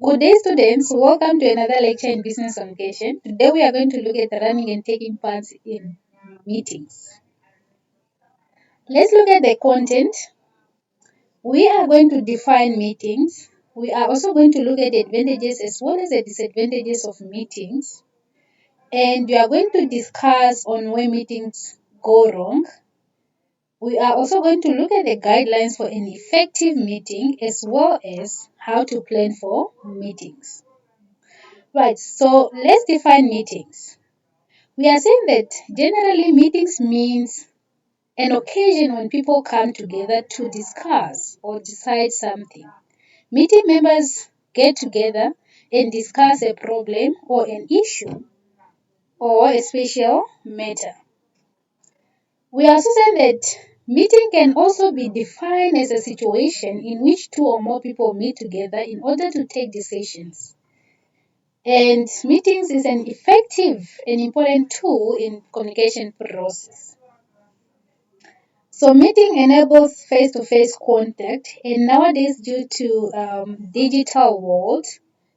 Good day, students. Welcome to another lecture in business communication. Today we are going to look at running and taking part in meetings. Let's look at the content. We are going to define meetings. We are also going to look at the advantages as well as the disadvantages of meetings. And we are going to discuss on where meetings go wrong. We are also going to look at the guidelines for an effective meeting as well as how to plan for meetings. Right, so let's define meetings. We are saying that generally meetings means an occasion when people come together to discuss or decide something. Meeting members get together and discuss a problem or an issue or a special matter. We are also saying that meeting can also be defined as a situation in which two or more people meet together in order to take decisions. And meetings is an effective and important tool in communication process. So meeting enables face-to-face contact, and nowadays due to digital world,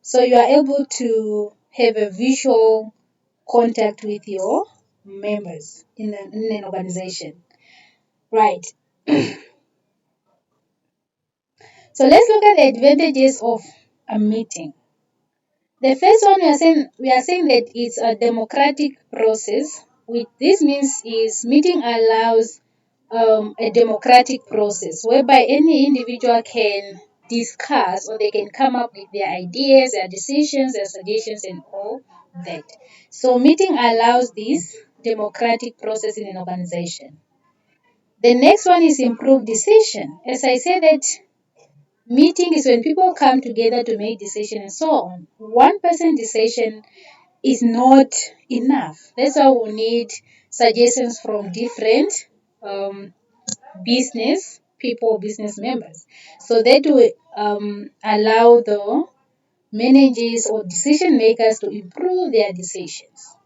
so you are able to have a visual contact with your members in an organization. Right. So let's look at the advantages of a meeting. The first one we are saying that it's a democratic process. This means is meeting allows a democratic process whereby any individual can discuss or they can come up with their ideas, their decisions, their suggestions, and all that. So meeting allows this democratic process in an organization. The next one is improved decision. As I said that meeting is when people come together to make decisions and so on. One person decision is not enough. That's why we need suggestions from different um, business people, business members. So that will allow the managers or decision makers to improve their decisions.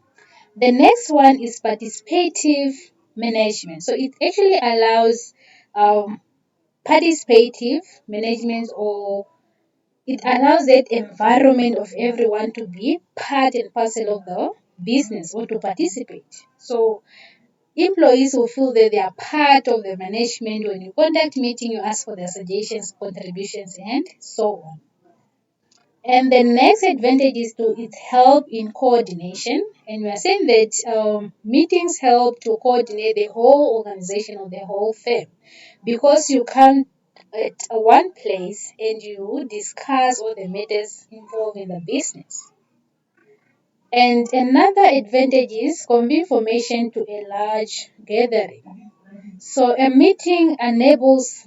The next one is participative management. So it actually allows um, participative management, or it allows that environment of everyone to be part and parcel of the business or to participate. So employees will feel that they are part of the management. When you conduct meeting, you ask for their suggestions, contributions, and so on. And the next advantage is to it help in coordination. And we are saying that meetings help to coordinate the whole organization or the whole firm, because you come at one place and you discuss all the matters involved in the business. And another advantage is convey information to a large gathering. So a meeting enables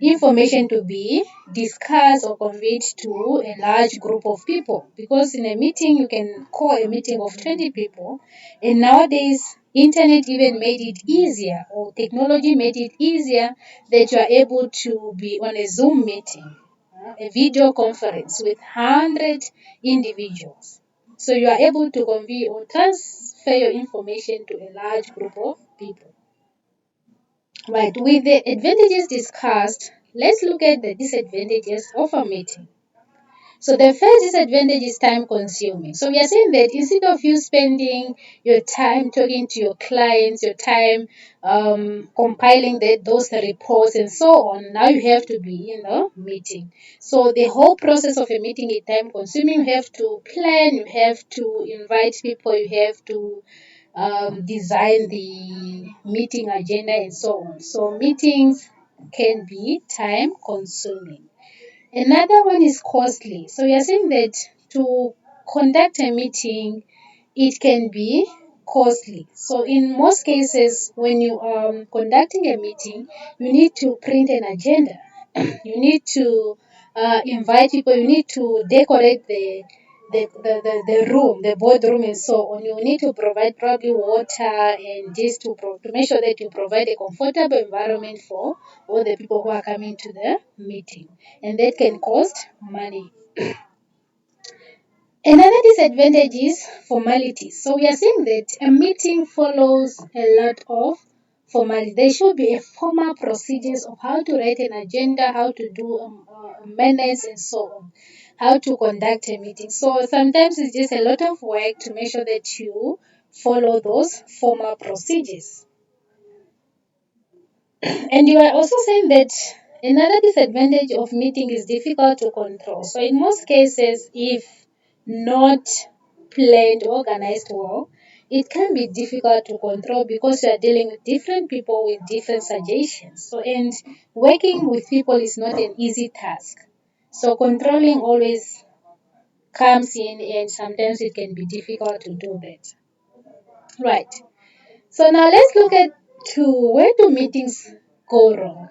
information to be discussed or conveyed to a large group of people, because in a meeting you can call a meeting of 20 people, and nowadays internet even made it easier, or technology made it easier, that you are able to be on a Zoom meeting, a video conference with 100 individuals. So you are able to convey or transfer your information to a large group of people. Right, with the advantages discussed, let's look at the disadvantages of a meeting. So the first disadvantage is time consuming. So we are saying that instead of you spending your time talking to your clients, your time compiling those reports and so on, now you have to be in a meeting. So the whole process of a meeting is time consuming. You have to plan, you have to invite people, you have to design the meeting agenda and so on. So meetings can be time consuming. Another one is costly. So we are saying that to conduct a meeting, it can be costly. So in most cases, when you are conducting a meeting, you need to print an agenda. You need to invite people. You need to decorate the room, the boardroom, and so on. You need to provide probably water and just to make sure that you provide a comfortable environment for all the people who are coming to the meeting, and that can cost money. Another disadvantage is formalities. So we are saying that a meeting follows a lot of formally. There should be a formal procedures of how to write an agenda, how to do minutes, and so on, how to conduct a meeting. So sometimes it's just a lot of work to make sure that you follow those formal procedures. And you are also saying that another disadvantage of meeting is difficult to control. So in most cases, if not planned, organized well, it can be difficult to control because you are dealing with different people with different suggestions. So and working with people is not an easy task. So controlling always comes in, and sometimes it can be difficult to do that. Right. So now let's look at to where do meetings go wrong.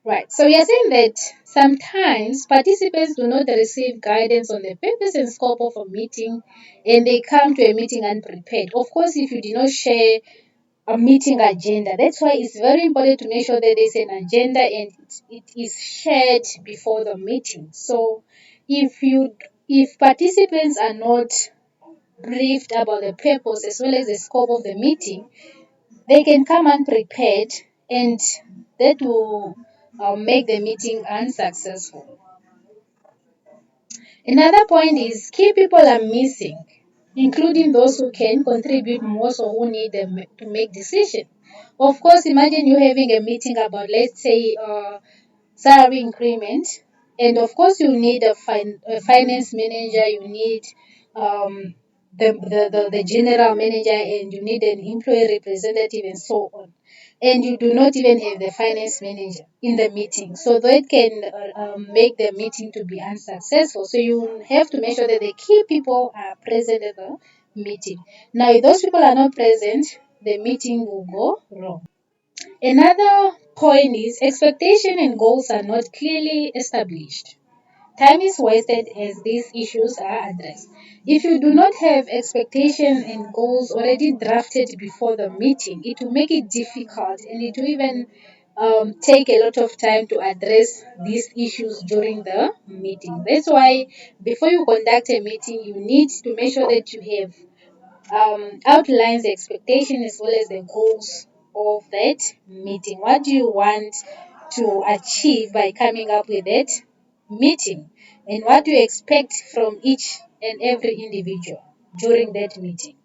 Right. So we are saying that sometimes participants do not receive guidance on the purpose and scope of a meeting, and they come to a meeting unprepared. Of course, if you do not share a meeting agenda, that's why it's very important to make sure that there's an agenda and it is shared before the meeting. So if participants are not briefed about the purpose as well as the scope of the meeting, they can come unprepared, and that will make the meeting unsuccessful. Another point is key people are missing, including those who can contribute most or who need them to make decisions. Of course, imagine you having a meeting about, let's say, salary increment, and of course you need a finance manager, you need um, the general manager, and you need an employee representative, and so on, and you do not even have the finance manager in the meeting, so that can make the meeting to be unsuccessful. So you have to make sure that the key people are present at the meeting. Now if those people are not present, the meeting will go wrong. Another point is expectation and goals are not clearly established. Time is wasted as these issues are addressed. If you do not have expectations and goals already drafted before the meeting, it will make it difficult, and it will even take a lot of time to address these issues during the meeting. That's why before you conduct a meeting, you need to make sure that you have outlines the expectation as well as the goals of that meeting. What do you want to achieve by coming up with that meeting? And what do you expect from each and every individual during that meeting?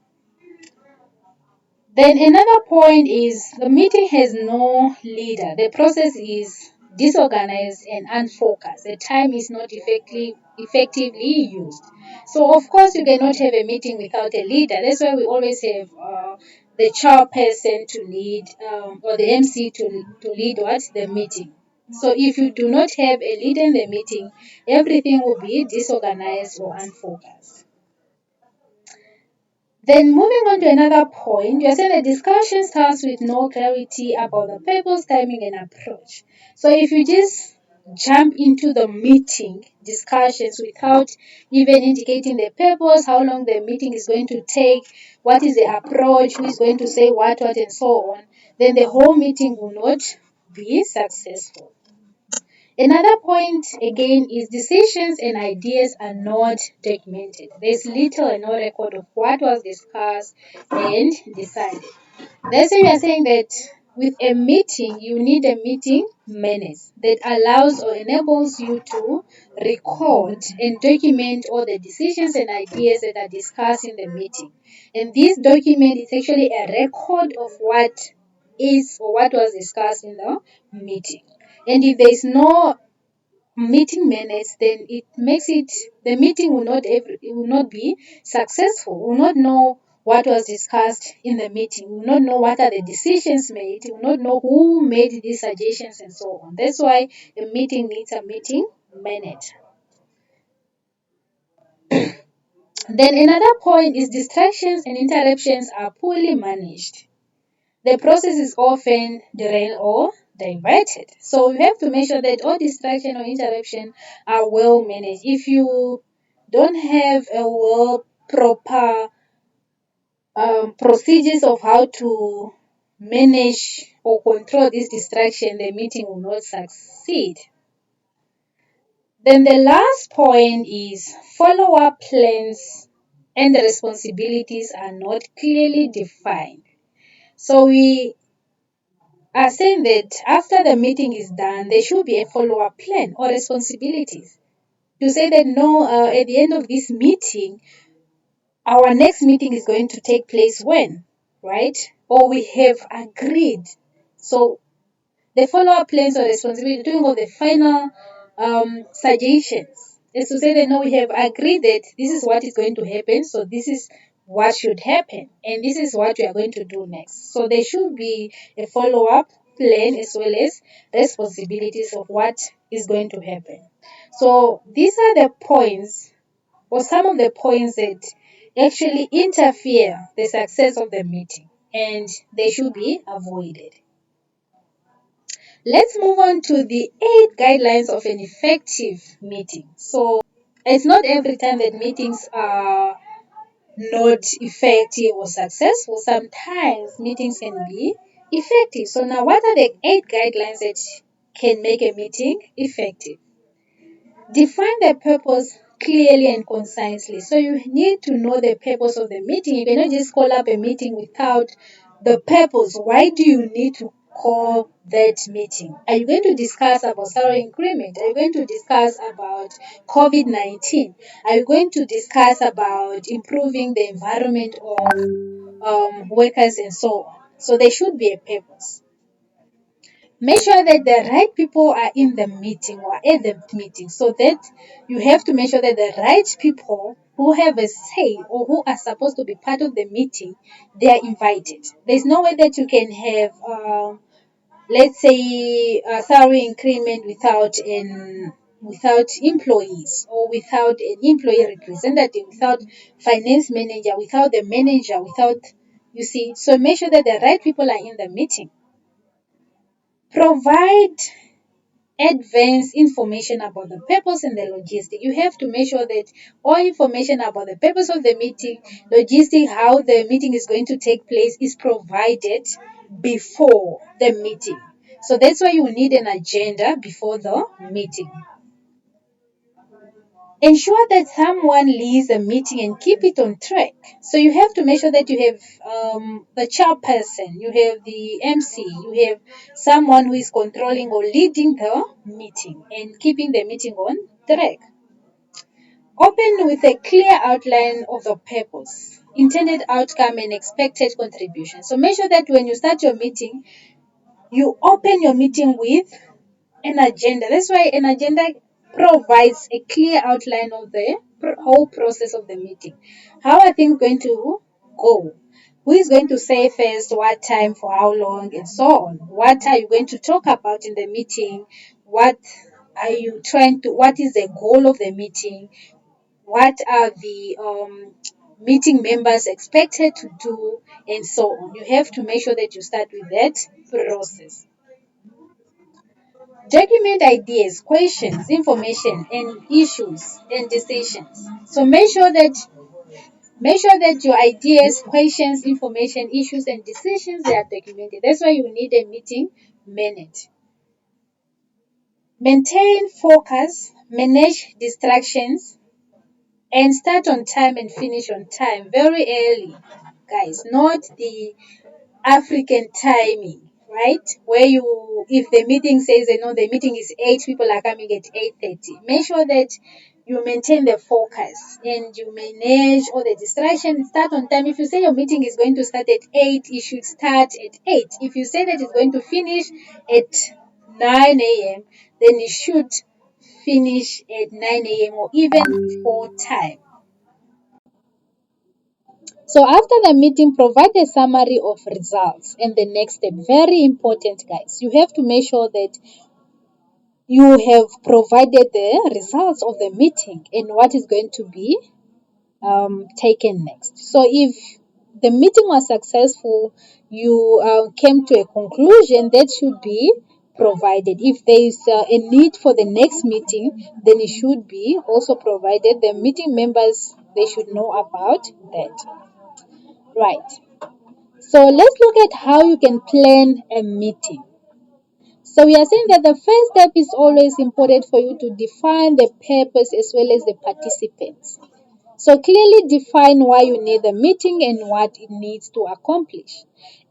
Then another point is the meeting has no leader. The process is disorganized and unfocused. The time is not effectively used. So of course you cannot have a meeting without a leader. That's why we always have the chairperson to lead, or the MC to lead what the meeting. So if you do not have a leader in the meeting, everything will be disorganized or unfocused. Then moving on to another point, you're saying the discussion starts with no clarity about the purpose, timing, and approach. So if you just jump into the meeting discussions without even indicating the purpose, how long the meeting is going to take, what is the approach, who is going to say what, and so on, then the whole meeting will not be successful. Another point again is decisions and ideas are not documented. There's little or no record of what was discussed and decided. That's why we are saying that with a meeting, you need a meeting minutes that allows or enables you to record and document all the decisions and ideas that are discussed in the meeting. And this document is actually a record of what is or what was discussed in the meeting. And if there is no meeting minutes, then it makes it the meeting will not be successful. Will not know what was discussed in the meeting. Will not know what are the decisions made. Will not know who made these suggestions and so on. That's why the meeting needs a meeting minute. Then another point is distractions and interruptions are poorly managed. The process is often derailed or diverted. So you have to make sure that all distraction or interruption are well managed. If you don't have a well proper procedures of how to manage or control this distraction, the meeting will not succeed. Then the last point is follow-up plans and the responsibilities are not clearly defined. So we are saying that after the meeting is done, there should be a follow-up plan or responsibilities to say that no, at the end of this meeting, our next meeting is going to take place when, right? Or we have agreed. So the follow-up plans or responsibility, doing all the final suggestions is to say that no, we have agreed that this is what is going to happen, so this is what should happen, and this is what we are going to do next. So there should be a follow-up plan as well as responsibilities of what is going to happen. So these are the points or some of the points that actually interfere the success of the meeting and they should be avoided. Let's move on to the 8 guidelines of an effective meeting. So it's not every time that meetings are not effective or successful. Sometimes meetings can be effective. So now what are the 8 guidelines that can make a meeting effective? Define the purpose clearly and concisely. So you need to know the purpose of the meeting. You cannot just call up a meeting without the purpose. Why do you need to call that meeting? Are you going to discuss about salary increment? Are you going to discuss about COVID-19? Are you going to discuss about improving the environment of workers and so on? So there should be a purpose. Make sure that the right people are in the meeting or at the meeting, so that you have to make sure that the right people who have a say or who are supposed to be part of the meeting, they are invited. There's no way that you can have let's say a salary increment without employees or without an employee representative, without finance manager, without the manager, without, you see. So make sure that the right people are in the meeting. Provide advance information about the purpose and the logistic. You have to make sure that all information about the purpose of the meeting, logistic, how the meeting is going to take place is provided before the meeting. So that's why you need an agenda before the meeting. Ensure that someone leads the meeting and keep it on track. So you have to make sure that you have the chairperson, you have the MC, you have someone who is controlling or leading the meeting and keeping the meeting on track. Open with a clear outline of the purpose, intended outcome, and expected contribution. So make sure that when you start your meeting, you open your meeting with an agenda. That's why an agenda provides a clear outline of the whole process of the meeting. How are things going to go? Who is going to say first, what time, for how long, and so on? What are you going to talk about in the meeting? What are you trying to, what is the goal of the meeting? What are the meeting members expected to do, and so on? You have to make sure that you start with that process. Document ideas, questions, information, and issues and decisions. So make sure that your ideas, questions, information, issues, and decisions, they are documented. That's why you need a meeting minute. Maintain focus, manage distractions, and start on time and finish on time very early, guys. Not the African timing, right? Where you, if the meeting says, the meeting is 8, people are coming at 8:30. Make sure that you maintain the focus and you manage all the distractions. Start on time. If you say your meeting is going to start at 8, it should start at 8. If you say that it's going to finish at 9 a.m., then it should finish at 9 a.m. or even before time. So after the meeting, provide a summary of results and the next step. Very important, guys. You have to make sure that you have provided the results of the meeting and what is going to be taken next. So if the meeting was successful, you came to a conclusion that should be provided. If there is a need for the next meeting, then it should be also provided. The meeting members, they should know about that. Right. So let's look at how you can plan a meeting. So we are saying that the first step is always important for you to define the purpose as well as the participants. So clearly define why you need the meeting and what it needs to accomplish.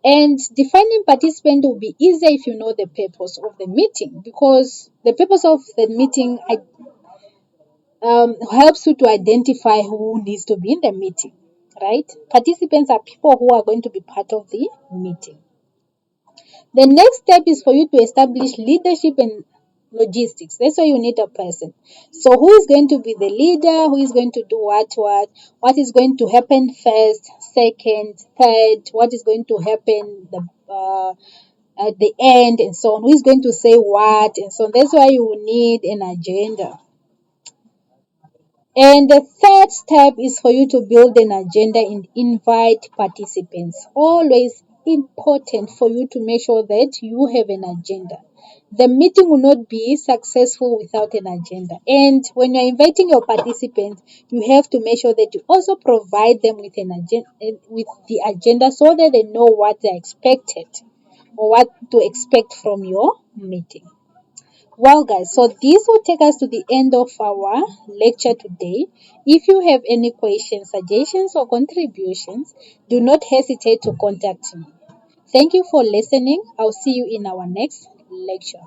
And defining participant will be easier if you know the purpose of the meeting, because the purpose of the meeting helps you to identify who needs to be in the meeting, right? Participants are people who are going to be part of the meeting. The next step is for you to establish leadership and logistics. That's why you need a person. So who is going to be the leader? Who is going to do what is going to happen first, second, third, what is going to happen at the end, and so on. Who is going to say what, and so on. That's why you need an agenda. And the third step is for you to build an agenda and invite participants. Always important for you to make sure that you have an agenda. The meeting will not be successful without an agenda. And when you're inviting your participants, you have to make sure that you also provide them with an agenda, with the agenda, so that they know what they're expected or what to expect from your meeting. Well, guys, so this will take us to the end of our lecture today. If you have any questions, suggestions, or contributions, do not hesitate to contact me. Thank you for listening. I'll see you in our next lecture.